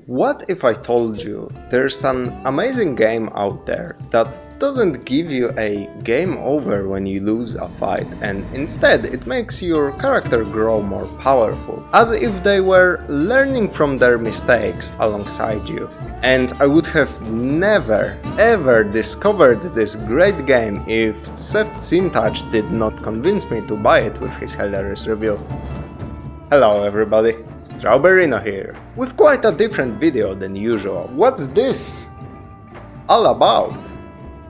What if I told you there's an amazing game out there that doesn't give you a game over when you lose a fight, and instead it makes your character grow more powerful, as if they were learning from their mistakes alongside you. And I would have never ever discovered this great game if SsethTzeentach did not convince me to buy it with his hilarious review. Hello everybody, Starvation here, with quite a different video than usual. What's this all about?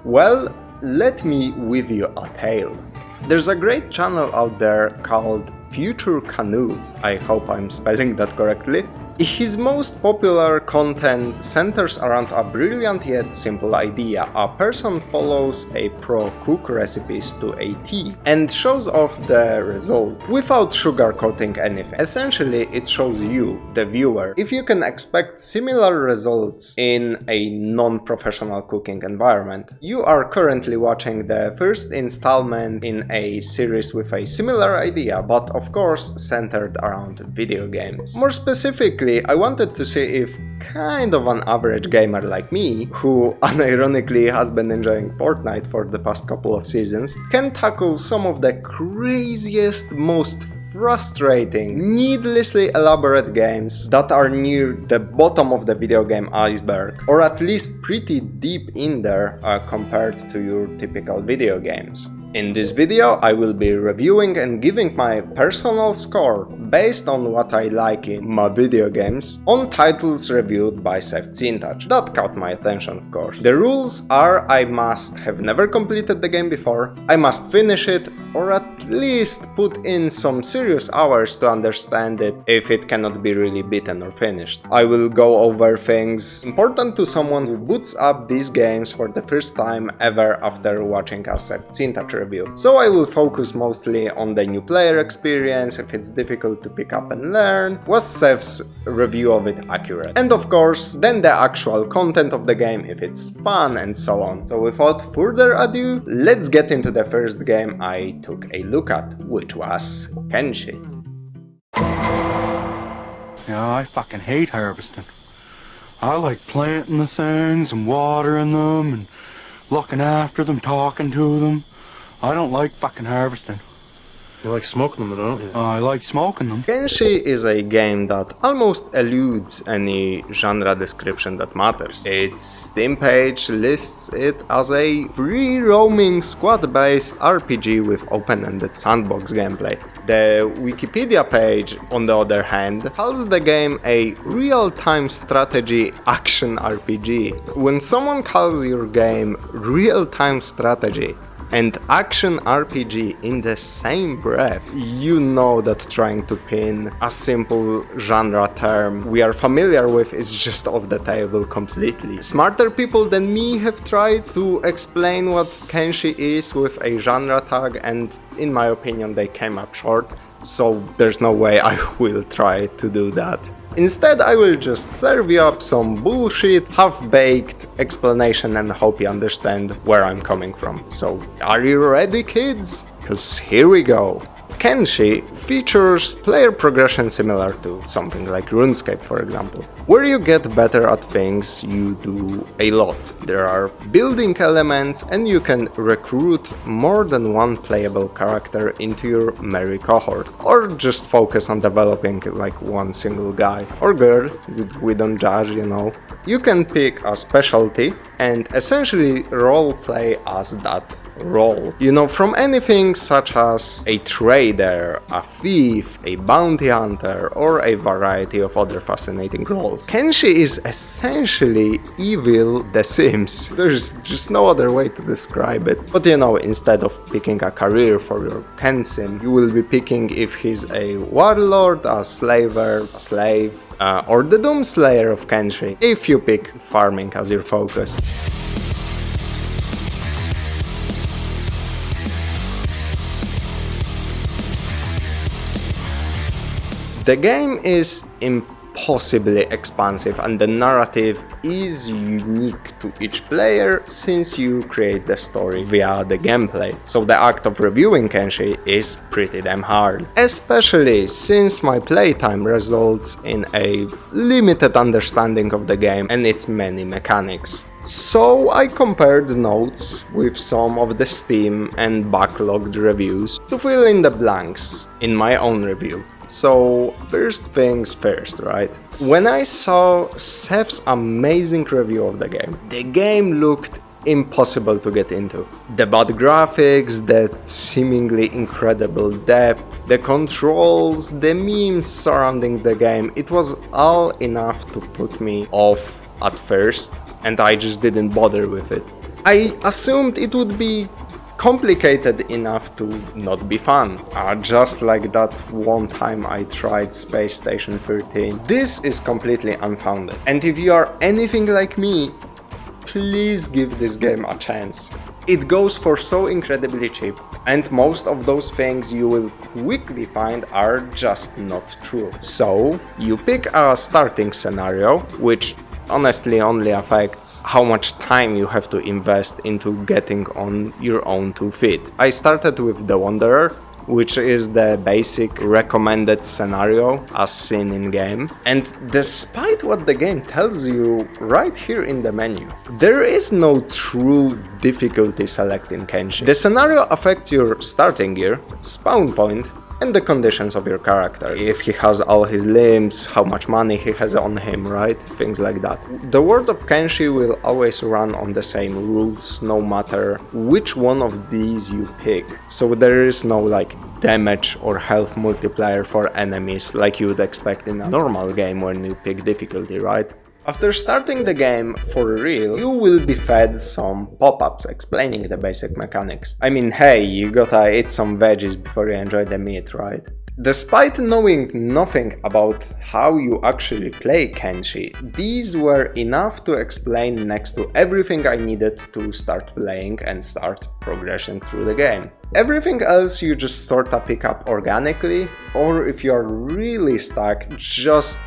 Well, let me weave you a tale. There's a great channel out there called Future Canoe, I hope I'm spelling that correctly. His most popular content centers around a brilliant yet simple idea. A person follows a pro cook recipes to a T and shows off the result without sugarcoating anything. Essentially, it shows you, the viewer, if you can expect similar results in a non-professional cooking environment. You are currently watching the first installment in a series with a similar idea, but of course centered around video games. More specifically, I wanted to see if kind of an average gamer like me, who unironically has been enjoying Fortnite for the past couple of seasons, can tackle some of the craziest, most frustrating, needlessly elaborate games that are near the bottom of the video game iceberg, or at least pretty deep in there compared to your typical video games. In this video, I will be reviewing and giving my personal score based on what I like in my video games on titles reviewed by SsethTzeentach. That caught my attention, of course. The rules are: I must have never completed the game before, I must finish it, or at least put in some serious hours to understand it if it cannot be really beaten or finished. I will go over things important to someone who boots up these games for the first time ever after watching a SsethTzeentach review. So I will focus mostly on the new player experience, if it's difficult to pick up and learn, was Seth's review of it accurate, and of course then the actual content of the game, if it's fun, and so on. So without further ado, let's get into the first game I took a look at, which was Kenshi. Yeah, I fucking hate harvesting. I like planting the things and watering them and looking after them, talking to them. I don't like fucking harvesting. You like smoking them, don't you? I like smoking them. Kenshi is a game that almost eludes any genre description that matters. Its Steam page lists it as a free-roaming squad-based RPG with open-ended sandbox gameplay. The Wikipedia page, on the other hand, calls the game a real-time strategy action RPG. When someone calls your game real-time strategy and action RPG in the same breath, you know that trying to pin a simple genre term we are familiar with is just off the table completely. Smarter people than me have tried to explain what Kenshi is with a genre tag, and in my opinion they came up short, so there's no way I will try to do that. Instead, I will just serve you up some bullshit, half-baked explanation and hope you understand where I'm coming from. So, are you ready, kids? 'Cause here we go. Kenshi features player progression similar to something like RuneScape, for example, where you get better at things you do a lot. There are building elements and you can recruit more than one playable character into your merry cohort, or just focus on developing like one single guy or girl, we don't judge, you know. You can pick a specialty and essentially roleplay as that role. You know, from anything such as a trader, a thief, a bounty hunter, or a variety of other fascinating roles. Kenshi is essentially evil The Sims. There's just no other way to describe it. But you know, instead of picking a career for your Kensim, you will be picking if he's a warlord, a slaver, a slave, or the Doomslayer of Kenshi, if you pick farming as your focus. The game is impossibly expansive, and the narrative is unique to each player since you create the story via the gameplay. So the act of reviewing Kenshi is pretty damn hard, especially since my playtime results in a limited understanding of the game and its many mechanics. So I compared notes with some of the Steam and backlogged reviews to fill in the blanks in my own review. So first things first, right? When I saw Seth's amazing review of the game looked impossible to get into. The bad graphics, the seemingly incredible depth, the controls, the memes surrounding the game, it was all enough to put me off at first, and I just didn't bother with it. I assumed it would be complicated enough to not be fun, just like that one time I tried Space Station 13. This is completely unfounded, and if you are anything like me, please give this game a chance. It goes for so incredibly cheap, and most of those things you will quickly find are just not true. So you pick a starting scenario, which honestly only affects how much time you have to invest into getting on your own 2 feet. I started with the Wanderer, which is the basic recommended scenario as seen in game, and despite what the game tells you right here in the menu, there is no true difficulty select in Kenshi. The scenario affects your starting gear, spawn point, and the conditions of your character. If he has all his limbs, how much money he has on him, right? Things like that. The world of Kenshi will always run on the same rules, no matter which one of these you pick. So there is no like damage or health multiplier for enemies like you would expect in a normal game when you pick difficulty, right? After starting the game for real, you will be fed some pop-ups explaining the basic mechanics. I mean, hey, you gotta eat some veggies before you enjoy the meat, right? Despite knowing nothing about how you actually play Kenshi, these were enough to explain next to everything I needed to start playing and start progressing through the game. Everything else you just sorta pick up organically, or if you're really stuck, just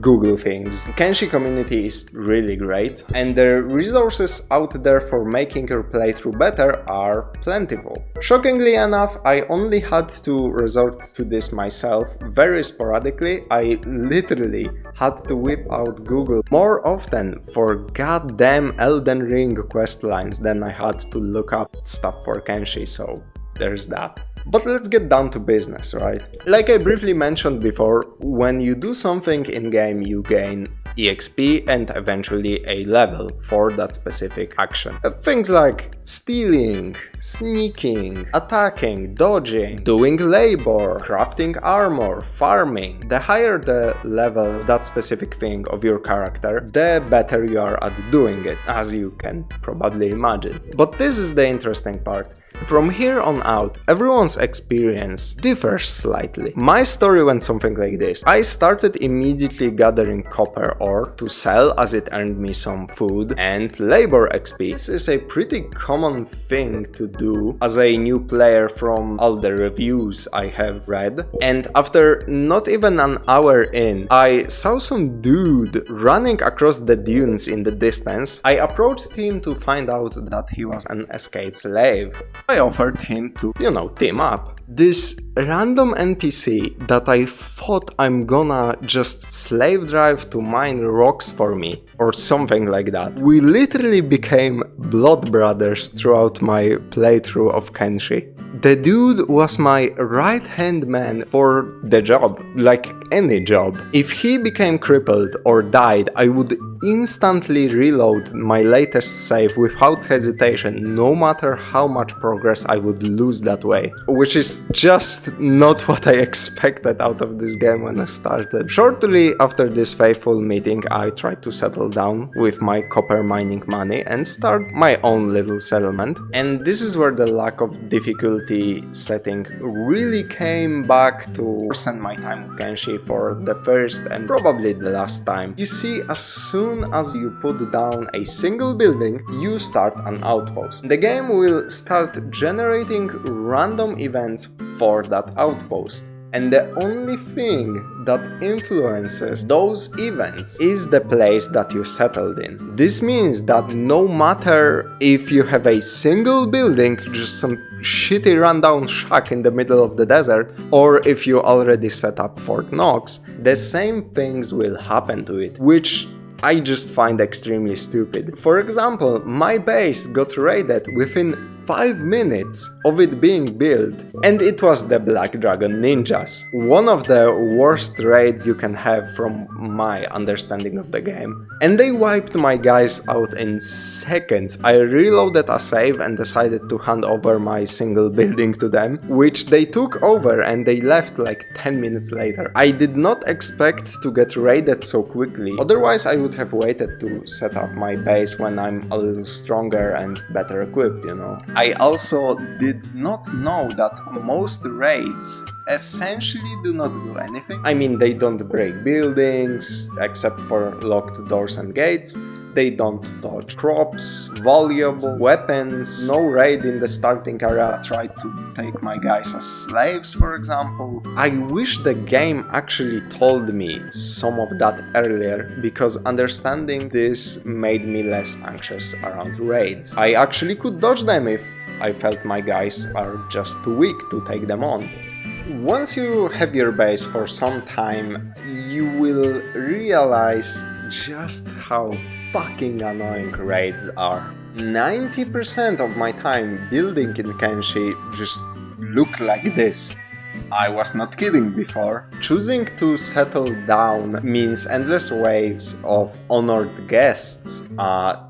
Google things. Kenshi community is really great, and the resources out there for making your playthrough better are plentiful. Shockingly enough, I only had to resort to this myself very sporadically. I literally had to whip out Google more often for goddamn Elden Ring questlines than I had to look up stuff for Kenshi, so there's that. But let's get down to business, right? Like I briefly mentioned before, when you do something in-game you gain EXP and eventually a level for that specific action. Things like stealing, sneaking, attacking, dodging, doing labor, crafting armor, farming. The higher the level of that specific thing of your character, the better you are at doing it, as you can probably imagine. But this is the interesting part. From here on out, everyone's experience differs slightly. My story went something like this. I started immediately gathering copper ore to sell as it earned me some food and labor XP. This is a pretty common thing to do as a new player from all the reviews I have read. And after not even an hour in, I saw some dude running across the dunes in the distance. I approached him to find out that he was an escaped slave. I offered him to, team up. This random NPC that I thought I'm gonna just slave drive to mine rocks for me, or something like that. We literally became blood brothers throughout my playthrough of Kenshi. The dude was my right-hand man for the job, like any job. If he became crippled or died, I would instantly reload my latest save without hesitation, no matter how much progress I would lose that way. Which is just not what I expected out of this game when I started. Shortly after this faithful meeting, I tried to settle down with my copper mining money and start my own little settlement. And this is where the lack of difficulty setting really came back to spend my time with Kenshi for the first and probably the last time. You see, as soon as you put down a single building, you start an outpost. The game will start generating random events for that outpost. And the only thing that influences those events is the place that you settled in. This means that no matter if you have a single building, just some shitty rundown shack in the middle of the desert, or if you already set up Fort Knox, the same things will happen to it, which I just find extremely stupid. For example, my base got raided within 5 minutes of it being built, and it was the Black Dragon Ninjas. One of the worst raids you can have from my understanding of the game. And they wiped my guys out in seconds. I reloaded a save and decided to hand over my single building to them, which they took over and they left like 10 minutes later. I did not expect to get raided so quickly, otherwise I would have waited to set up my base when I'm a little stronger and better equipped, you know. I also did not know that most raids essentially do not do anything. I mean, they don't break buildings, except for locked doors and gates. They don't touch crops, valuable weapons. No raid in the starting area tried to take my guys as slaves, for example. I wish the game actually told me some of that earlier, because understanding this made me less anxious around raids. I actually could dodge them if I felt my guys are just too weak to take them on. Once you have your base for some time, you will realize just how fucking annoying raids are. 90% of my time building in Kenshi just looked like this. I was not kidding before. Choosing to settle down means endless waves of honored guests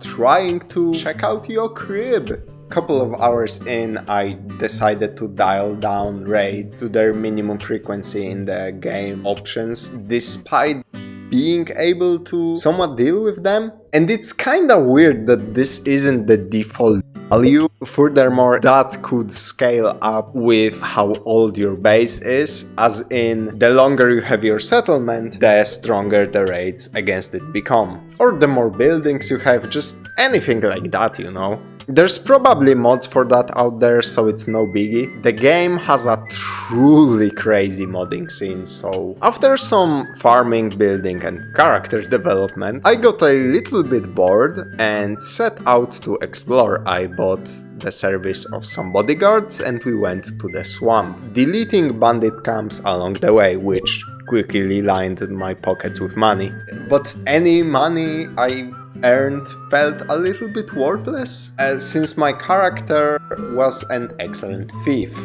trying to check out your crib. Couple of hours in, I decided to dial down raids to their minimum frequency in the game options, despite being able to somewhat deal with them. And it's kinda weird that this isn't the default value. Furthermore, that could scale up with how old your base is, as in, the longer you have your settlement, the stronger the raids against it become. Or the more buildings you have, just anything like that, you know. There's probably mods for that out there, so it's no biggie. The game has a truly crazy modding scene, so after some farming, building and character development, I got a little bit bored and set out to explore. I bought the service of some bodyguards and we went to the swamp, deleting bandit camps along the way, which quickly lined my pockets with money. But any money I earned felt a little bit worthless, since my character was an excellent thief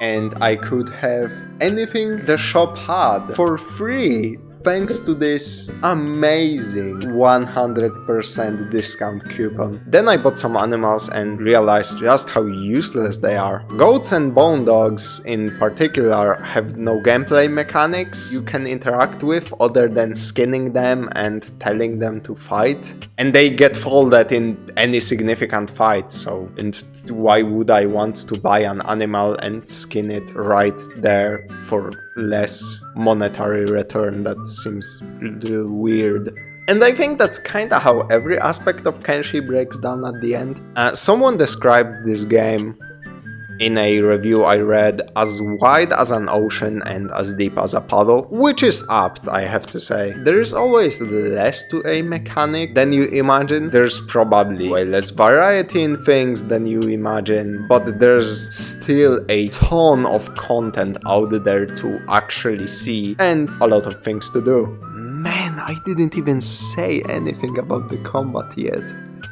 and I could have anything the shop had for free thanks to this amazing 100% discount coupon. Then I bought some animals and realized just how useless they are. Goats and bone dogs in particular have no gameplay mechanics you can interact with other than skinning them and telling them to fight. And they get folded in any significant fight, so and why would I want to buy an animal and skin it right there for less monetary return? That seems real weird. And I think that's kinda how every aspect of Kenshi breaks down at the end. Someone described this game in a review I read as wide as an ocean and as deep as a puddle, which is apt, I have to say. There is always less to a mechanic than you imagine. There's probably way less variety in things than you imagine, but there's still a ton of content out there to actually see and a lot of things to do. Man, I didn't even say anything about the combat yet.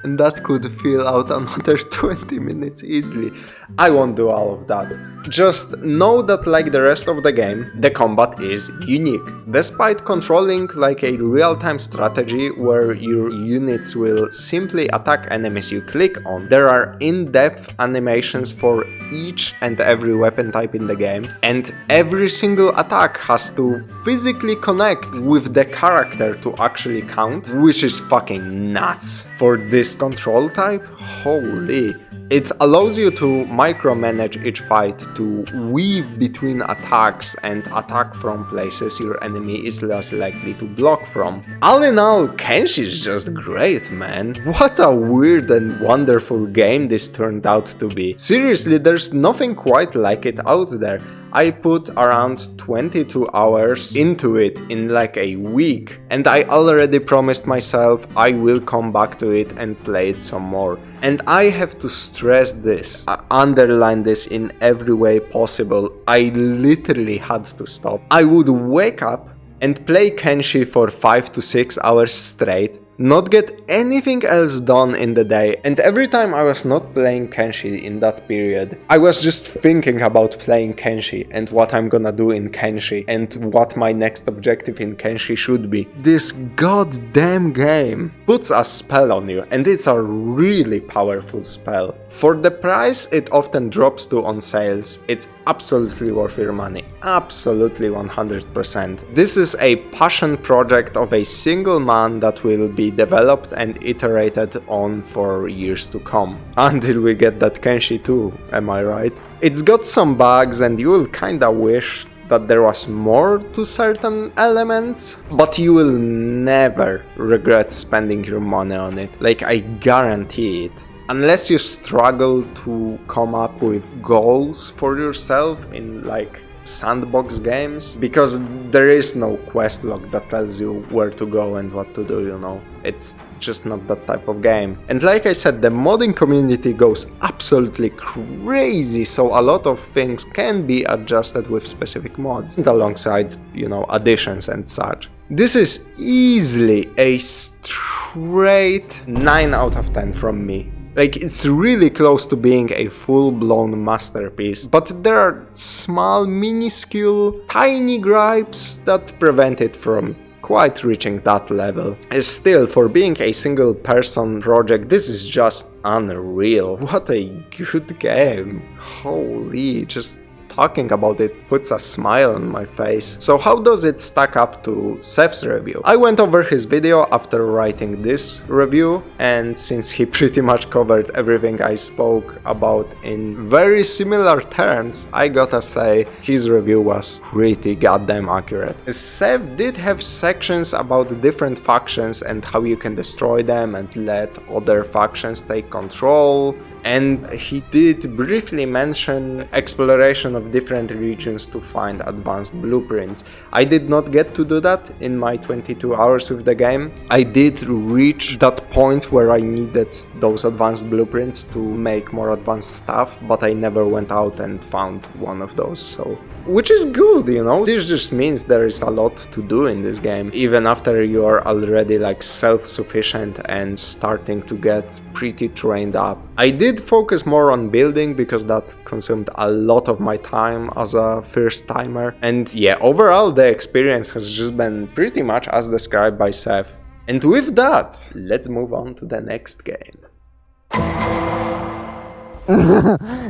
And that could fill out another 20 minutes easily. I won't do all of that. Just know that like the rest of the game, the combat is unique. Despite controlling like a real-time strategy where your units will simply attack enemies you click on, there are in-depth animations for each and every weapon type in the game, and every single attack has to physically connect with the character to actually count, which is fucking nuts. For this control type, holy. It allows you to micromanage each fight, to weave between attacks and attack from places your enemy is less likely to block from. All in all, Kenshi is just great, man. What a weird and wonderful game this turned out to be. Seriously, there's nothing quite like it out there. I put around 22 hours into it in like a week, and I already promised myself I will come back to it and play it some more. And I have to stress this, underline this in every way possible. I literally had to stop. I would wake up and play Kenshi for 5 to 6 hours straight, not get anything else done in the day, and every time I was not playing Kenshi in that period, I was just thinking about playing Kenshi and what I'm gonna do in Kenshi and what my next objective in Kenshi should be. This goddamn game puts a spell on you, and it's a really powerful spell. For the price it often drops to on sales, it's absolutely worth your money. Absolutely 100%. This is a passion project of a single man that will be developed and iterated on for years to come. Until we get that Kenshi 2, am I right? It's got some bugs and you will kinda wish that there was more to certain elements, but you will never regret spending your money on it. Like, I guarantee it. Unless you struggle to come up with goals for yourself in like sandbox games, because there is no quest log that tells you where to go and what to do, you know. It's just not that type of game. And like I said, the modding community goes absolutely crazy, so a lot of things can be adjusted with specific mods and alongside, you know, additions and such. This is easily a straight 9 out of 10 from me. Like, it's really close to being a full-blown masterpiece, but there are small, minuscule, tiny gripes that prevent it from quite reaching that level. Still, for being a single-person project, this is just unreal. What a good game. Holy, just talking about it puts a smile on my face. So how does it stack up to Seth's review? I went over his video after writing this review, and since he pretty much covered everything I spoke about in very similar terms, I gotta say his review was pretty goddamn accurate. Seth did have sections about the different factions and how you can destroy them and let other factions take control. And he did briefly mention exploration of different regions to find advanced blueprints. I did not get to do that in my 22 hours with the game. I did reach that point where I needed those advanced blueprints to make more advanced stuff, but I never went out and found one of those, so... Which is good, you know? This just means there is a lot to do in this game, even after you are already like self-sufficient and starting to get pretty trained up. I did focus more on building because that consumed a lot of my time as a first timer, and yeah, overall the experience has just been pretty much as described by Seth. And with that, let's move on to the next game.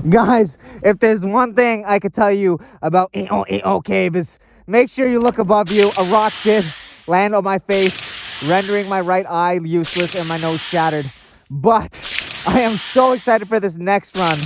Guys, if there's one thing I could tell you about EO Cave is make sure you look above you. A rock did land on my face, rendering my right eye useless and my nose shattered. But I am so excited for this next run.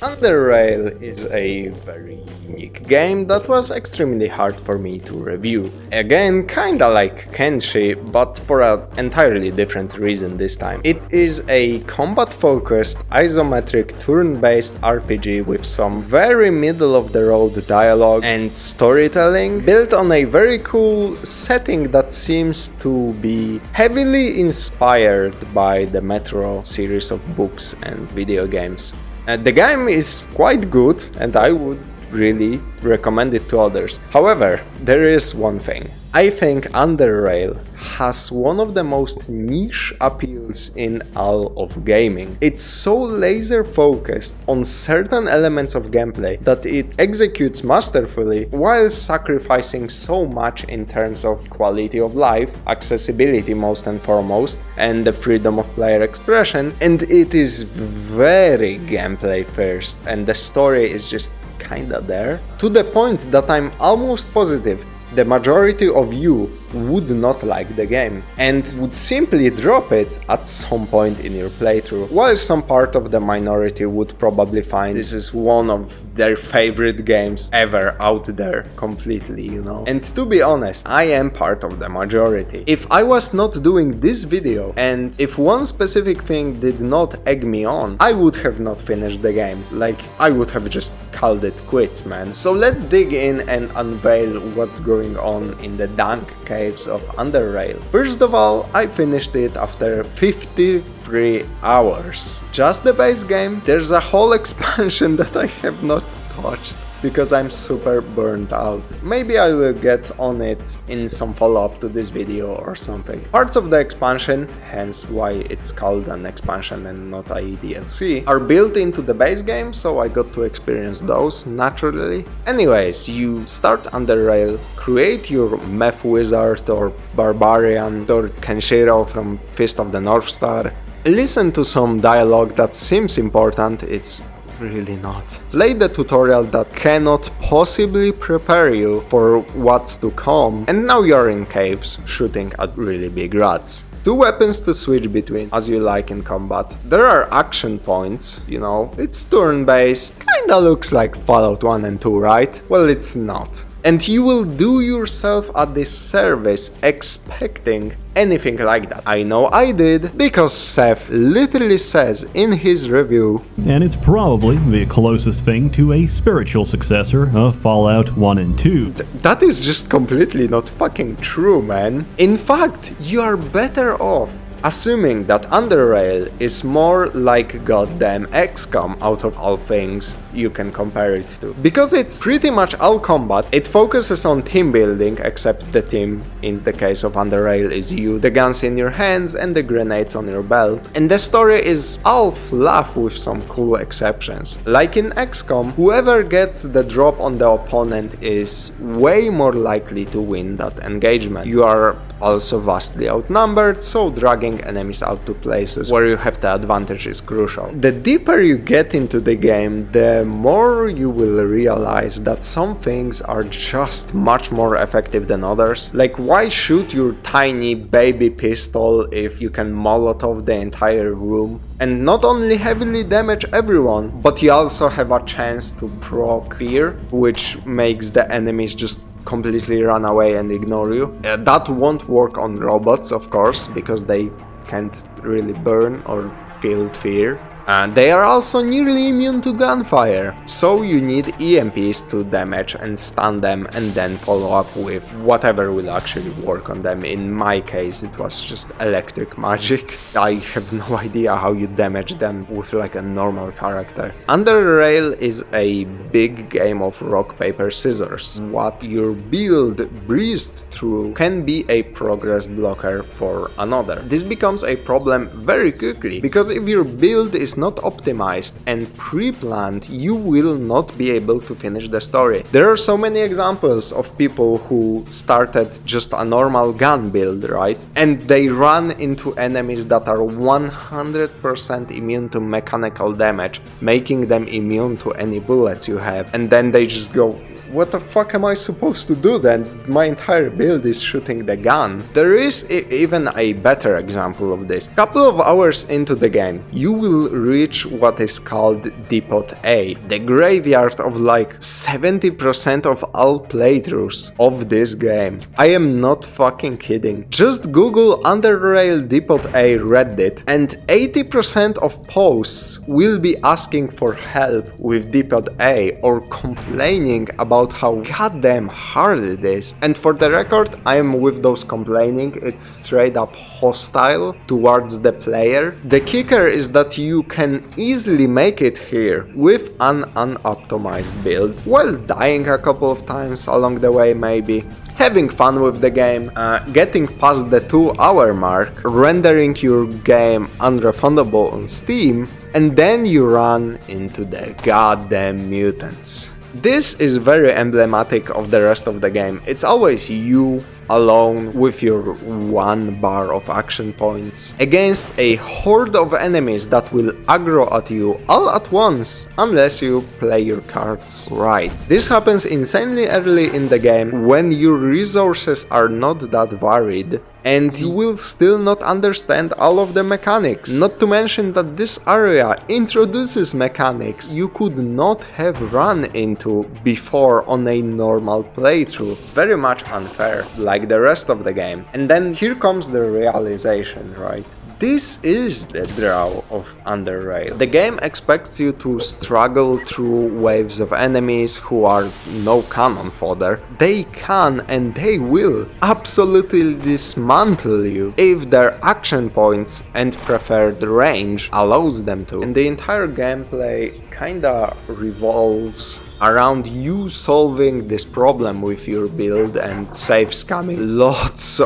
Underrail is a very unique game that was extremely hard for me to review. Again, kinda like Kenshi, but for an entirely different reason this time. It is a combat-focused, isometric, turn-based RPG with some very middle-of-the-road dialogue and storytelling, built on a very cool setting that seems to be heavily inspired by the Metro series of books and video games. The game is quite good and I would really recommend it to others. However, there is one thing. I think Underrail has one of the most niche appeals in all of gaming. It's so laser focused on certain elements of gameplay that it executes masterfully while sacrificing so much in terms of quality of life, accessibility most and foremost, and the freedom of player expression, and it is very gameplay first, and the story is just kinda there, to the point that I'm almost positive the majority of you would not like the game and would simply drop it at some point in your playthrough, while some part of the minority would probably find this is one of their favorite games ever out there completely, you know. And to be honest, I am part of the majority. If I was not doing this video and if one specific thing did not egg me on, I would have not finished the game. Like, I would have just called it quits, man. So let's dig in and unveil what's going on in the dank caves of Underrail. First of all, I finished it after 53 hours. Just the base game. There's a whole expansion that I have not touched because I'm super burnt out. Maybe I will get on it in some follow-up to this video or something. Parts of the expansion, hence why it's called an expansion and not a DLC, are built into the base game, so I got to experience those naturally. Anyways, you start Underrail, create your meth wizard or barbarian or Kenshiro from Fist of the North Star, listen to some dialogue that seems important, it's really not. Play the tutorial that cannot possibly prepare you for what's to come, and now you're in caves shooting at really big rats. Two weapons to switch between as you like in combat. There are action points, you know, it's turn-based, kinda looks like Fallout 1 and 2, right? Well, it's not. And you will do yourself a disservice expecting anything like that. I know I did, because Seth literally says in his review, and it's probably the closest thing to a spiritual successor of Fallout 1 and 2. That is just completely not fucking true, man. In fact, you are better off assuming that Underrail is more like goddamn XCOM out of all things you can compare it to. Because it's pretty much all combat, it focuses on team building, except the team in the case of Underrail is you, the guns in your hands and the grenades on your belt. And the story is all fluff with some cool exceptions. Like in XCOM, whoever gets the drop on the opponent is way more likely to win that engagement. You are also vastly outnumbered, so dragging enemies out to places where you have the advantage is crucial. The deeper you get into the game, the more you will realize that some things are just much more effective than others. Like, why shoot your tiny baby pistol if you can Molotov the entire room and not only heavily damage everyone, but you also have a chance to proc fear, which makes the enemies just completely run away and ignore you. That won't work on robots, of course, because they can't really burn or feel fear. And they are also nearly immune to gunfire, so you need EMPs to damage and stun them and then follow up with whatever will actually work on them. In my case, it was just electric magic. I have no idea how you damage them with like a normal character. Underrail is a big game of rock, paper, scissors. What your build breezed through can be a progress blocker for another. This becomes a problem very quickly, because if your build is not optimized and pre-planned, you will not be able to finish the story. There are so many examples of people who started just a normal gun build, right? And they run into enemies that are 100% immune to mechanical damage, making them immune to any bullets you have. And then they just go, what the fuck am I supposed to do then? My entire build is shooting the gun. There is even a better example of this. Couple of hours into the game, you will reach what is called Depot A, the graveyard of like 70% of all playthroughs of this game. I am not fucking kidding. Just Google Underrail Depot A Reddit and 80% of posts will be asking for help with Depot A or complaining about how goddamn hard it is. And for the record, I am with those complaining, it's straight up hostile towards the player. The kicker is that you can easily make it here with an unoptimized build, while dying a couple of times along the way maybe, having fun with the game, getting past the 2-hour mark, rendering your game unrefundable on Steam, and then you run into the goddamn mutants. This is very emblematic of the rest of the game. It's always you alone with your 1 bar of action points against a horde of enemies that will aggro at you all at once unless you play your cards right. This happens insanely early in the game when your resources are not that varied and you will still not understand all of the mechanics. Not to mention that this area introduces mechanics you could not have run into before on a normal playthrough. It's very much unfair, like the rest of the game. And then here comes the realization, right? This is the draw of Underrail. The game expects you to struggle through waves of enemies who are no cannon fodder. They can and they will absolutely dismantle you if their action points and preferred range allows them to. And the entire gameplay kinda revolves around you solving this problem with your build and save scamming. Lots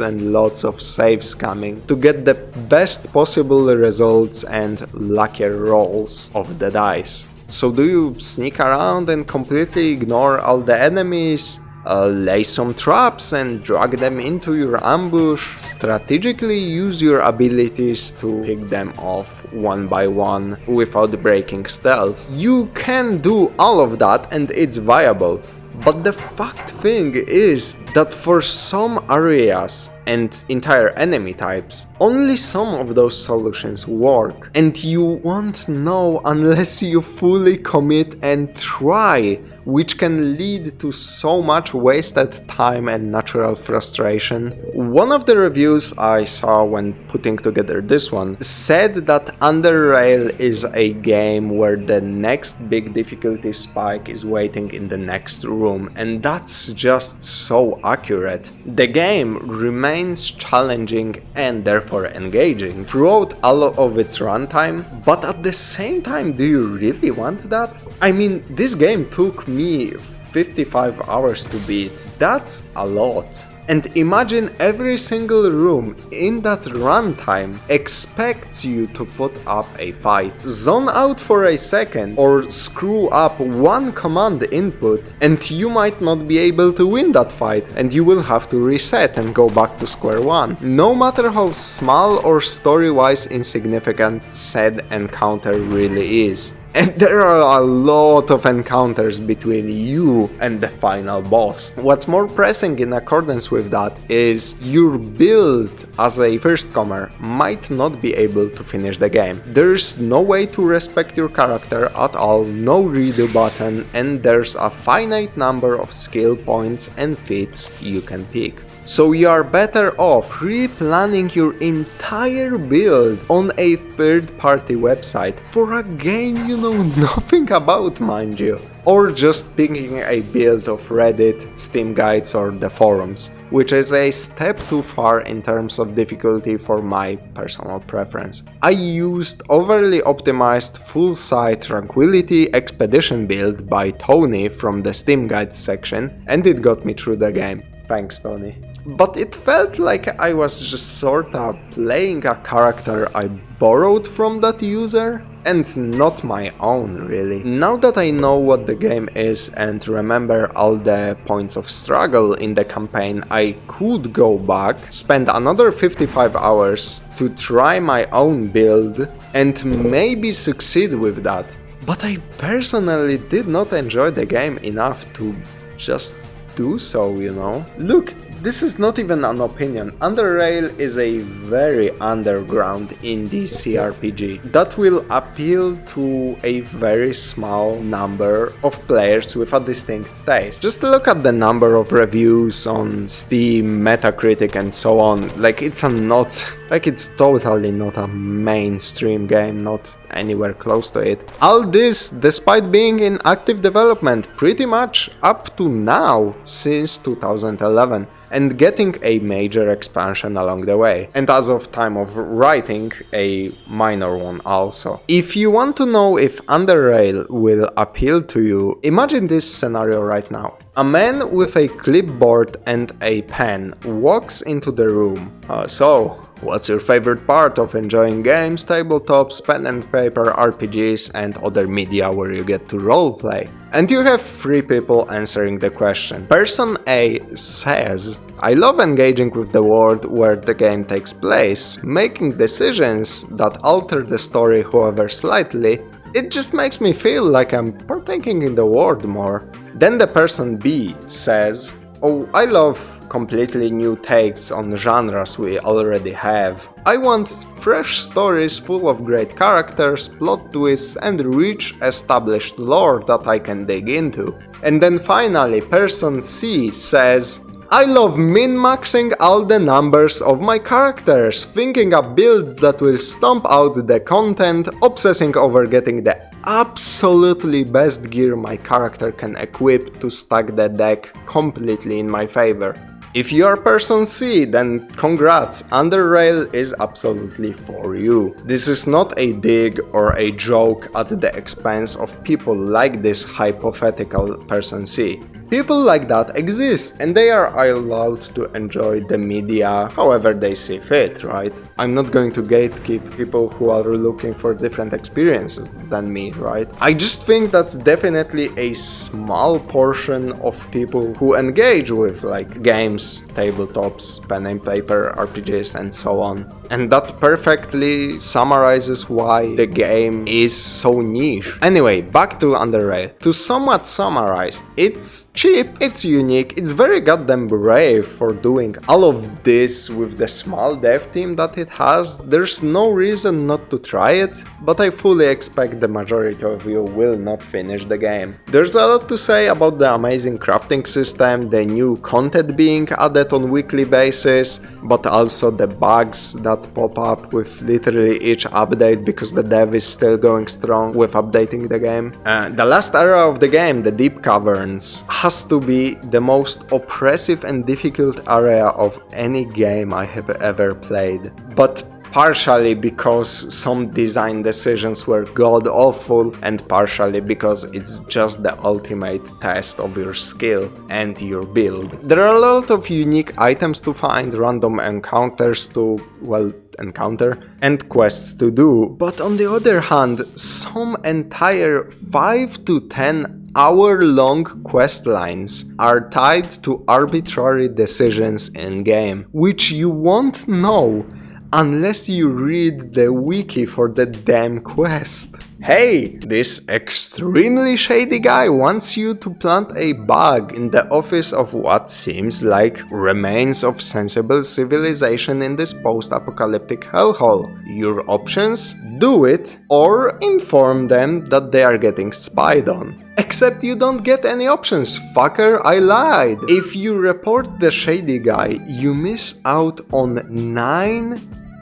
and lots of save scamming to get the best possible results and luckier rolls of the dice. So do you sneak around and completely ignore all the enemies? Lay some traps and drag them into your ambush, strategically use your abilities to pick them off one by one without breaking stealth. You can do all of that and it's viable. But the fact thing is that for some areas and entire enemy types, only some of those solutions work, and you won't know unless you fully commit and try, which can lead to so much wasted time and natural frustration. One of the reviews I saw when putting together this one said that Underrail is a game where the next big difficulty spike is waiting in the next room, and that's just so accurate. The game remains challenging and therefore engaging throughout all of its runtime, but at the same time, do you really want that? I mean, this game took me 55 hours to beat. That's a lot. And imagine every single room in that runtime expects you to put up a fight. Zone out for a second or screw up one command input and you might not be able to win that fight and you will have to reset and go back to square one. No matter how small or story-wise insignificant said encounter really is. And there are a lot of encounters between you and the final boss. What's more pressing in accordance with that is your build as a firstcomer might not be able to finish the game. There's no way to respect your character at all, no redo button, and there's a finite number of skill points and feats you can pick. So you are better off replanning your entire build on a third-party website for a game you know nothing about, mind you. Or just picking a build of Reddit, Steam guides or the forums, which is a step too far in terms of difficulty for my personal preference. I used overly optimized full site Tranquility Expedition build by Tony from the Steam guides section, and it got me through the game. Thanks, Tony. But it felt like I was just sorta playing a character I borrowed from that user, and not my own really. Now that I know what the game is and remember all the points of struggle in the campaign, I could go back, spend another 55 hours to try my own build and maybe succeed with that. But I personally did not enjoy the game enough to just do so, you know? Look, this is not even an opinion. Underrail is a very underground indie CRPG that will appeal to a very small number of players with a distinct taste. Just look at the number of reviews on Steam, Metacritic and so on. It's totally not a mainstream game, not anywhere close to it. All this despite being in active development pretty much up to now, since 2011. And getting a major expansion along the way, and as of time of writing, a minor one also. If you want to know if Underrail will appeal to you, imagine this scenario right now. A man with a clipboard and a pen walks into the room. So, what's your favorite part of enjoying games, tabletops, pen and paper, RPGs and other media where you get to roleplay? And you have 3 people answering the question. Person A says, I love engaging with the world where the game takes place, making decisions that alter the story however slightly. It just makes me feel like I'm partaking in the world more. Then the person B says, oh, I love completely new takes on genres we already have. I want fresh stories full of great characters, plot twists and rich established lore that I can dig into. And then finally person C says, I love min-maxing all the numbers of my characters, thinking up builds that will stomp out the content, obsessing over getting the absolutely best gear my character can equip to stack the deck completely in my favor. If you are person C, then congrats, Underrail is absolutely for you. This is not a dig or a joke at the expense of people like this hypothetical person C. People like that exist, and they are allowed to enjoy the media however they see fit, right? I'm not going to gatekeep people who are looking for different experiences than me, right? I just think that's definitely a small portion of people who engage with like games, tabletops, pen and paper, RPGs and so on. And that perfectly summarizes why the game is so niche. Anyway, back to Underrail. To somewhat summarize, it's cheap, it's unique, it's very goddamn brave for doing all of this with the small dev team that it has. There's no reason not to try it, but I fully expect the majority of you will not finish the game. There's a lot to say about the amazing crafting system, the new content being added on weekly basis, but also the bugs that pop up with literally each update because the dev is still going strong with updating the game. The last area of the game, the deep caverns, has to be the most oppressive and difficult area of any game I have ever played. But partially because some design decisions were god-awful and partially because it's just the ultimate test of your skill and your build. There are a lot of unique items to find, random encounters to, well, encounter and quests to do, but on the other hand, some entire 5 to 10 hour-long quest lines are tied to arbitrary decisions in-game, which you won't know unless you read the wiki for the damn quest. Hey, this extremely shady guy wants you to plant a bug in the office of what seems like remains of sensible civilization in this post-apocalyptic hellhole. Your options? Do it, or inform them that they are getting spied on. Except you don't get any options, fucker, I lied. If you report the shady guy, you miss out on 9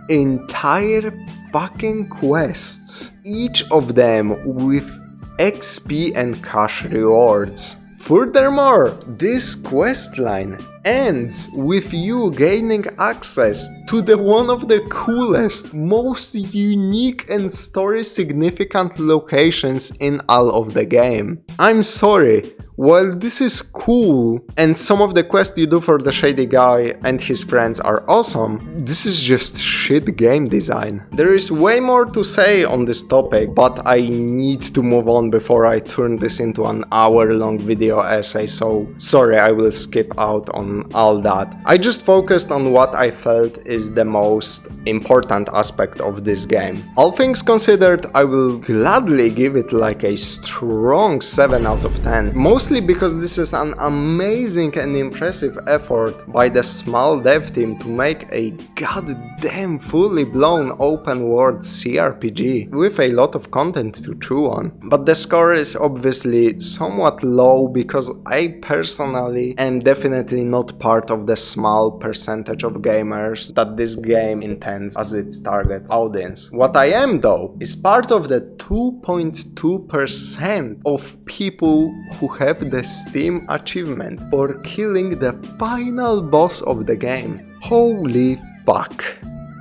entire fucking quests, each of them with XP and cash rewards. Furthermore, this questline ends with you gaining access to the one of the coolest, most unique and story significant locations in all of the game. I'm sorry, while this is cool and some of the quests you do for the shady guy and his friends are awesome, this is just shit game design. There is way more to say on this topic, but I need to move on before I turn this into an hour-long video essay, so sorry, I will skip out on all that. I just focused on what I felt is the most important aspect of this game. All things considered, I will gladly give it like a strong 7 out of 10, mostly because this is an amazing and impressive effort by the small dev team to make a goddamn fully blown open world CRPG with a lot of content to chew on. But the score is obviously somewhat low because I personally am definitely not part of the small percentage of gamers that this game intends as its target audience. What I am though is part of the 2.2% of people who have the Steam achievement for killing the final boss of the game. Holy fuck.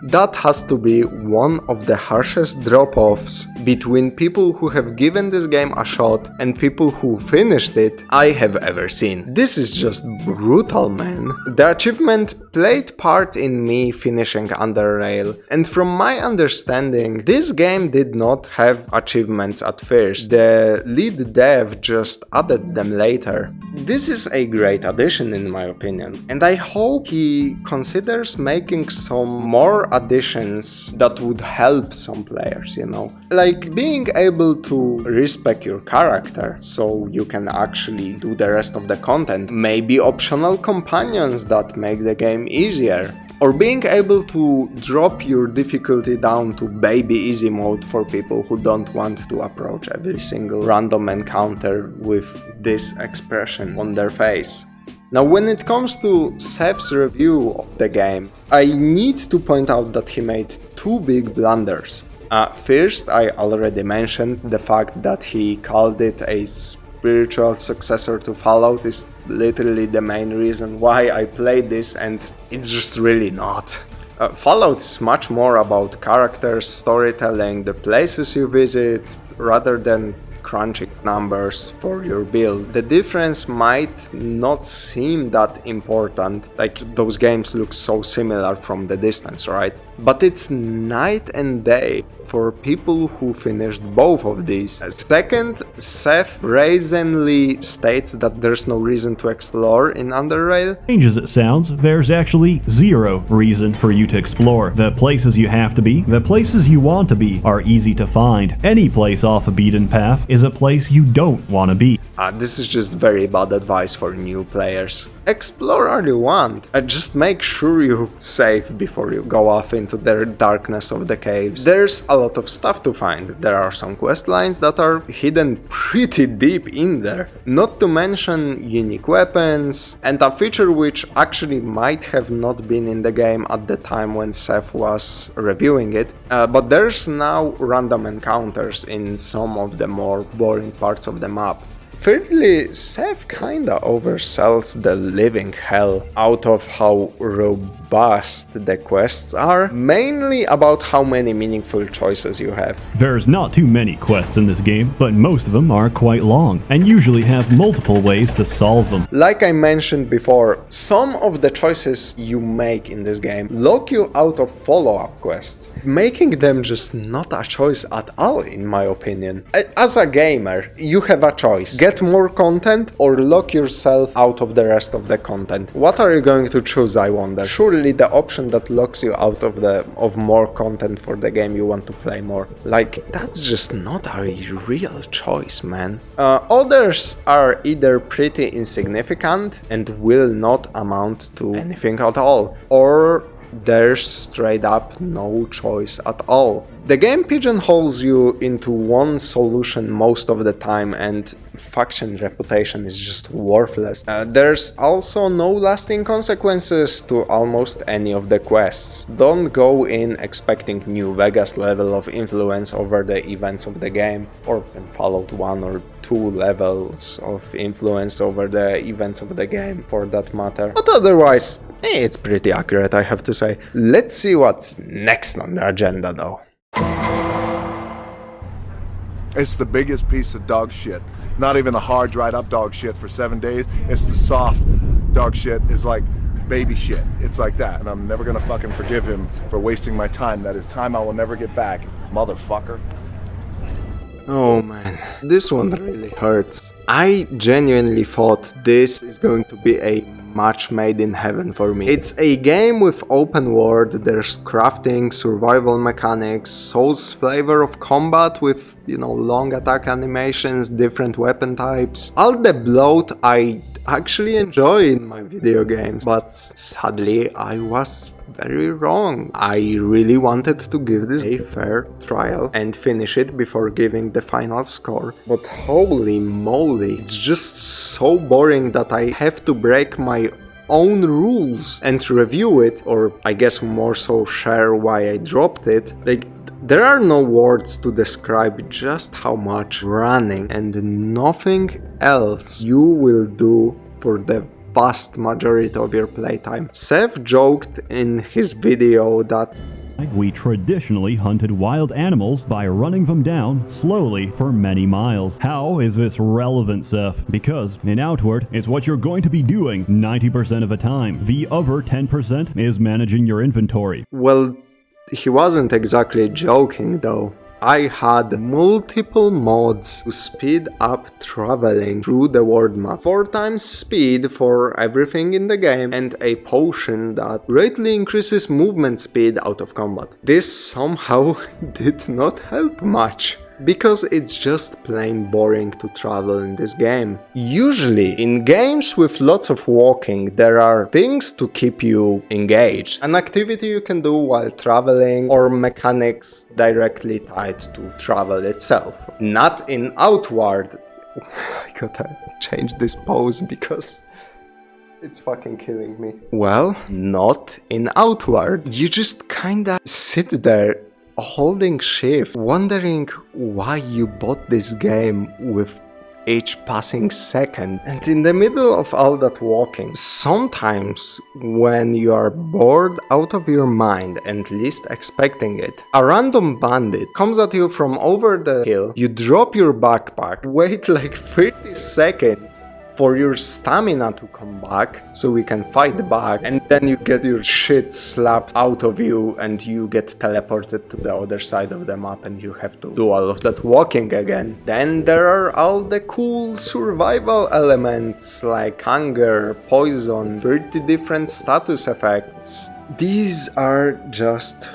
That has to be one of the harshest drop-offs between people who have given this game a shot and people who finished it I have ever seen. This is just brutal, man. The achievement played part in me finishing Underrail, and from my understanding, this game did not have achievements at first. The lead dev just added them later. This is a great addition in my opinion, and I hope he considers making some more additions that would help some players, you know? Like being able to respec your character so you can actually do the rest of the content, maybe optional companions that make the game easier, or being able to drop your difficulty down to baby easy mode for people who don't want to approach every single random encounter with this expression on their face. Now, when it comes to Seth's review of the game, I need to point out that he made two big blunders. First, I already mentioned the fact that he called it a spiritual successor to Fallout is literally the main reason why I played this, and it's just really not. Fallout is much more about characters, storytelling, the places you visit, rather than crunching numbers for your build. The difference might not seem that important, like those games look so similar from the distance, right? But it's night and day for people who finished both of these. Second, Seth brazenly states that there's no reason to explore in Underrail. Strange as it sounds, there's actually zero reason for you to explore. The places you have to be, the places you want to be, are easy to find. Any place off a beaten path is a place you don't want to be. This is just very bad advice for new players. Explore all you want, just make sure you're safe before you go off into the darkness of the caves. There's a lot of stuff to find. There are some quest lines that are hidden pretty deep in there. Not to mention unique weapons, and a feature which actually might have not been in the game at the time when Seth was reviewing it, but there's now random encounters in some of the more boring parts of the map. Thirdly, Seth kinda oversells the living hell out of how robust the quests are, mainly about how many meaningful choices you have. There's not too many quests in this game, but most of them are quite long, and usually have multiple ways to solve them. Like I mentioned before, some of the choices you make in this game lock you out of follow-up quests, making them just not a choice at all in my opinion. As a gamer, you have a choice. Get more content or lock yourself out of the rest of the content. What are you going to choose, I wonder? Surely the option that locks you out of more content for the game you want to play more. Like, that's just not a real choice, man. Others are either pretty insignificant and will not amount to anything at all, or there's straight up no choice at all. The game pigeonholes you into one solution most of the time, and faction reputation is just worthless. There's also no lasting consequences to almost any of the quests. Don't go in expecting New Vegas level of influence over the events of the game, or in Fallout 1 or 2 levels of influence over the events of the game for that matter. But otherwise, it's pretty accurate, I have to say. Let's see what's next on the agenda though. It's the biggest piece of dog shit. Not even the hard dried up dog shit for 7 days. It's the soft dog shit. It's like baby shit. It's like that. And I'm never gonna fucking forgive him for wasting my time. That is time I will never get back. Motherfucker. Oh man, this one really hurts. I genuinely thought this is going to be a match made in heaven for me. It's a game with open world, there's crafting, survival mechanics, Souls flavor of combat with, long attack animations, different weapon types. All the bloat I actually enjoy in my video games, but sadly I was very wrong. I really wanted to give this a fair trial and finish it before giving the final score, but holy moly, it's just so boring that I have to break my own rules and review it, or I guess more so share why I dropped it. Like, there are no words to describe just how much running and nothing else you will do for the vast majority of your playtime. Seth joked in his video that We traditionally hunted wild animals by running them down slowly for many miles. How is this relevant, Seth? Because in Outward, it's what you're going to be doing 90% of the time. The other 10% is managing your inventory. Well, he wasn't exactly joking though. I had multiple mods to speed up traveling through the world map. 4 times speed for everything in the game and a potion that greatly increases movement speed out of combat. This somehow did not help much, because it's just plain boring to travel in this game. Usually, in games with lots of walking, there are things to keep you engaged. An activity you can do while traveling, or mechanics directly tied to travel itself. Not in Outward. I gotta change this pose because it's fucking killing me. Well, not in Outward. You just kinda sit there holding shift, wondering why you bought this game with each passing second. And in the middle of all that walking, sometimes when you are bored out of your mind and least expecting it, a random bandit comes at you from over the hill, you drop your backpack, wait like 30 seconds for your stamina to come back so we can fight back, and then you get your shit slapped out of you and you get teleported to the other side of the map and you have to do all of that walking again. Then there are all the cool survival elements like hunger, poison, 30 different status effects. These are just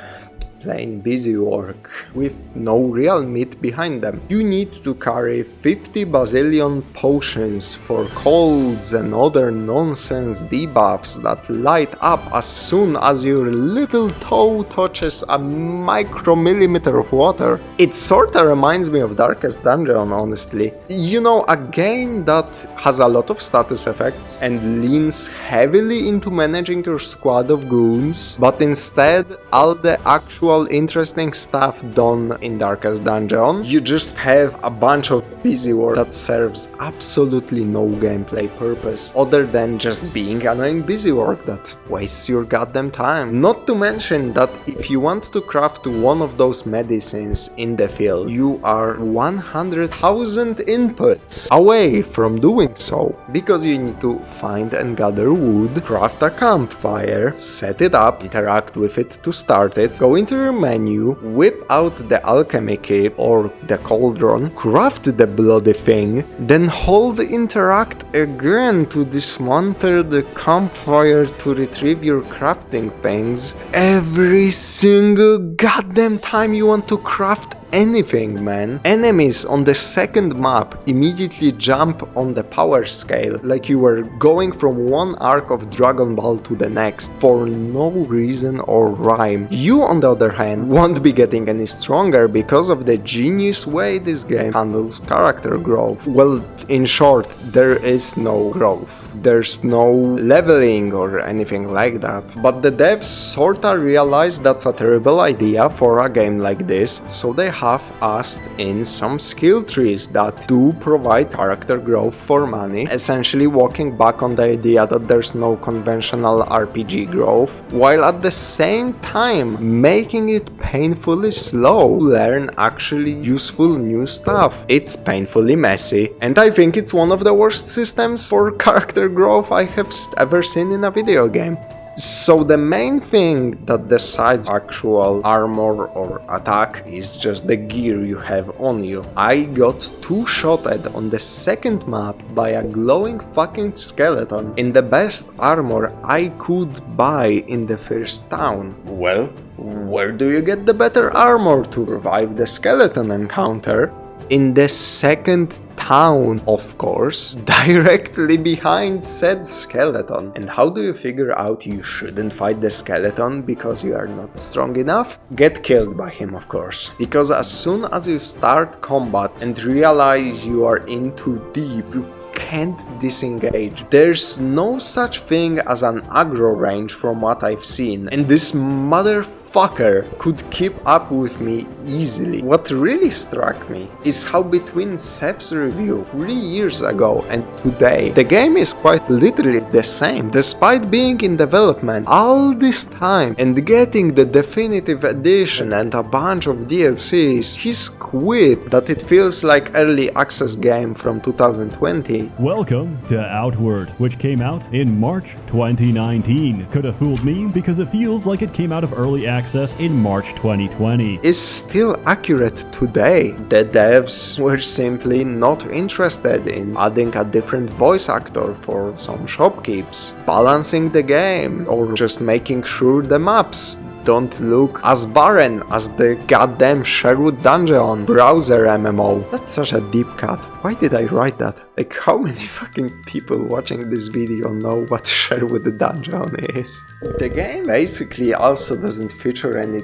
plain busy work with no real meat behind them. You need to carry 50 bazillion potions for colds and other nonsense debuffs that light up as soon as your little toe touches a micromillimeter of water. It sorta reminds me of Darkest Dungeon, honestly. You know, a game that has a lot of status effects and leans heavily into managing your squad of goons, but instead all the actual interesting stuff done in Darkest Dungeon, you just have a bunch of busy work that serves absolutely no gameplay purpose other than just being annoying busy work that wastes your goddamn time. Not to mention that if you want to craft one of those medicines in the field, you are 100,000 inputs away from doing so, because you need to find and gather wood, craft a campfire, set it up, interact with it to start it, go into your menu, whip out the alchemy kit or the cauldron, craft the bloody thing, then hold interact again to dismantle the campfire to retrieve your crafting things. Every single goddamn time you want to craft anything, man. Enemies on the second map immediately jump on the power scale like you were going from one arc of Dragon Ball to the next for no reason or rhyme. You, on the other hand, won't be getting any stronger because of the genius way this game handles character growth. Well, in short, there is no growth. There's no leveling or anything like that. But the devs sorta realized that's a terrible idea for a game like this, so they have asked in some skill trees that do provide character growth for money, essentially walking back on the idea that there's no conventional RPG growth, while at the same time making it painfully slow to learn actually useful new stuff. It's painfully messy, and I think it's one of the worst systems for character growth I have ever seen in a video game. So the main thing that decides actual armor or attack is just the gear you have on you. I got two-shotted on the second map by a glowing fucking skeleton in the best armor I could buy in the first town. Well, where do you get the better armor to survive the skeleton encounter? In the second town, of course, directly behind said skeleton. And how do you figure out you shouldn't fight the skeleton because you are not strong enough? Get killed by him, of course. Because as soon as you start combat and realize you are in too deep, you can't disengage. There's no such thing as an aggro range from what I've seen, and this motherfucker fucker could keep up with me easily. What really struck me is how between Seth's review 3 years ago and today, the game is quite literally the same, despite being in development all this time and getting the definitive edition and a bunch of DLCs. His quip that it feels like early access game from 2020. Welcome to Outward, which came out in March 2019. Could have fooled me because it feels like it came out of early access in March 2020. Is still accurate today. The devs were simply not interested in adding a different voice actor for some shopkeeps, balancing the game, or just making sure the maps don't look as barren as the goddamn Sherwood Dungeon browser MMO. That's such a deep cut. Why did I write that? Like, how many fucking people watching this video know what Sherwood Dungeon is? The game basically also doesn't feature any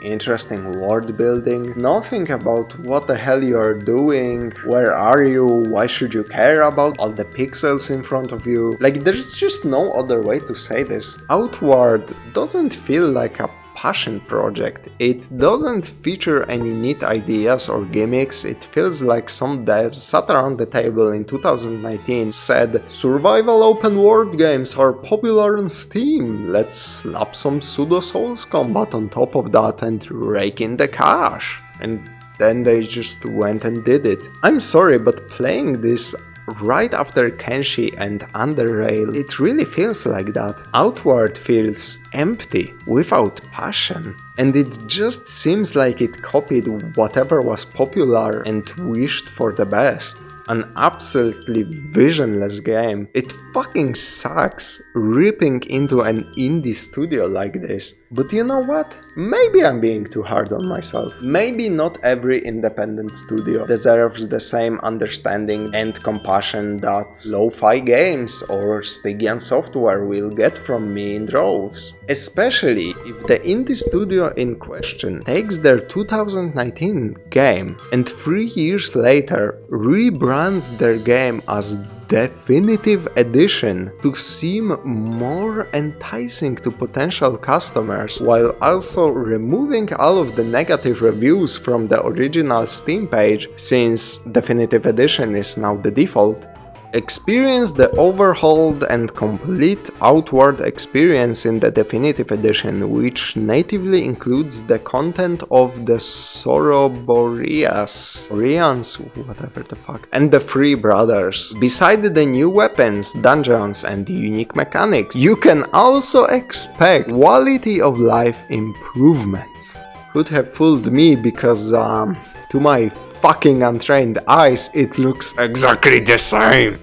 interesting world building, nothing about what the hell you are doing, where are you, why should you care about all the pixels in front of you. Like, there's just no other way to say this. Outward doesn't feel like a passion project. It doesn't feature any neat ideas or gimmicks. It feels like some devs sat around the table in 2019, said, survival open world games are popular on Steam, let's slap some pseudo Souls combat on top of that and rake in the cash. And then they just went and did it. I'm sorry, but playing this right after Kenshi and Underrail, it really feels like that. Outward feels empty, without passion. And it just seems like it copied whatever was popular and wished for the best. An absolutely visionless game. It fucking sucks ripping into an indie studio like this. But you know what? Maybe I'm being too hard on myself. Maybe not every independent studio deserves the same understanding and compassion that lo-fi games or Stygian software will get from me in droves. Especially if the indie studio in question takes their 2019 game and 3 years later rebrands their game as Definitive Edition to seem more enticing to potential customers, while also removing all of the negative reviews from the original Steam page, since Definitive Edition is now the default. Experience the overhauled and complete Outward experience in the Definitive Edition, which natively includes the content of the Soroboreas, whatever the fuck, and the Three Brothers. Beside the new weapons, dungeons, and unique mechanics, you can also expect quality of life improvements. Could have fooled me because, to my fucking untrained eyes, it looks exactly the same.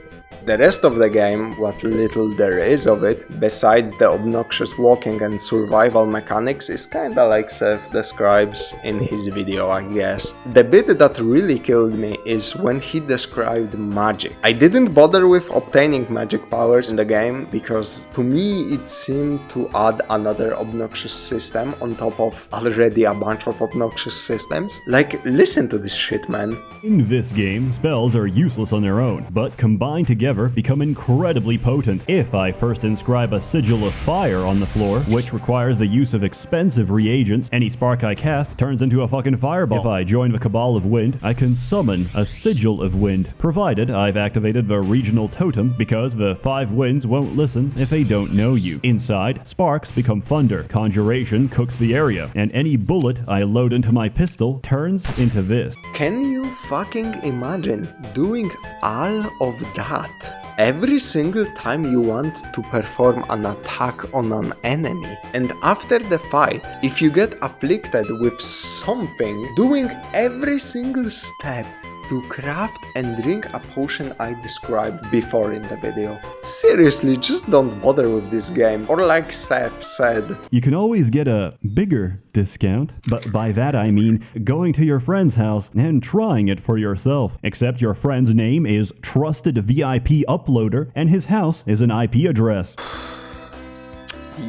The rest of the game, what little there is of it, besides the obnoxious walking and survival mechanics, is kinda like Seth describes in his video, I guess. The bit that really killed me is when he described magic. I didn't bother with obtaining magic powers in the game because to me it seemed to add another obnoxious system on top of already a bunch of obnoxious systems. Like, listen to this shit, man. In this game, spells are useless on their own, but combined together become incredibly potent. If I first inscribe a sigil of fire on the floor, which requires the use of expensive reagents, any spark I cast turns into a fucking fireball. If I join the Cabal of Wind, I can summon a sigil of wind, provided I've activated the regional totem, because the 5 winds won't listen if they don't know you. Inside, sparks become thunder, conjuration cooks the area, and any bullet I load into my pistol turns into this. Can you fucking imagine doing all of that every single time you want to perform an attack on an enemy? And after the fight, if you get afflicted with something, doing every single step to craft and drink a potion I described before in the video. Seriously, just don't bother with this game. Or like Seth said, you can always get a bigger discount, but by that I mean going to your friend's house and trying it for yourself. Except your friend's name is Trusted VIP Uploader and his house is an IP address.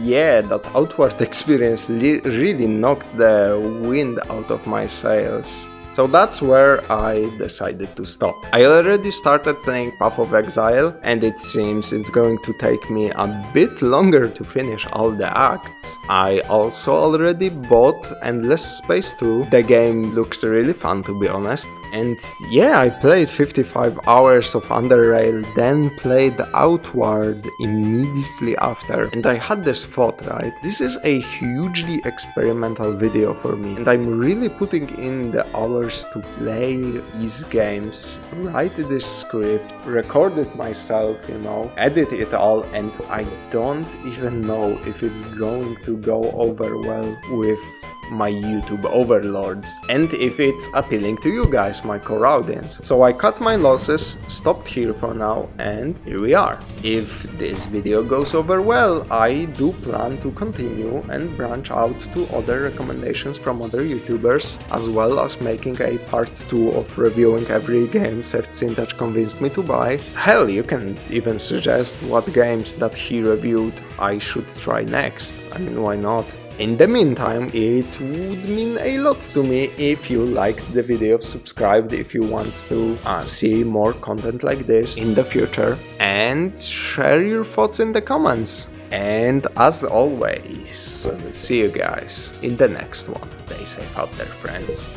Yeah, that Outward experience really knocked the wind out of my sails. So that's where I decided to stop. I already started playing Path of Exile, and it seems it's going to take me a bit longer to finish all the acts. I also already bought Endless Space 2. The game looks really fun, to be honest. And yeah, I played 55 hours of Underrail, then played Outward immediately after. And I had this thought, right? This is a hugely experimental video for me, and I'm really putting in the hours to play these games, write this script, record it myself, you know, edit it all, and I don't even know if it's going to go over well with my YouTube overlords, and if it's appealing to you guys, my core audience. So I cut my losses, stopped here for now, and here we are. If this video goes over well, I do plan to continue and branch out to other recommendations from other YouTubers, as well as making a part 2 of reviewing every game SsethTzeentach convinced me to buy. Hell, you can even suggest what games that he reviewed I should try next. I mean, why not? In the meantime, it would mean a lot to me if you liked the video, subscribed if you want to see more content like this in the future, and share your thoughts in the comments. And as always, see you guys in the next one. Stay safe out there, friends.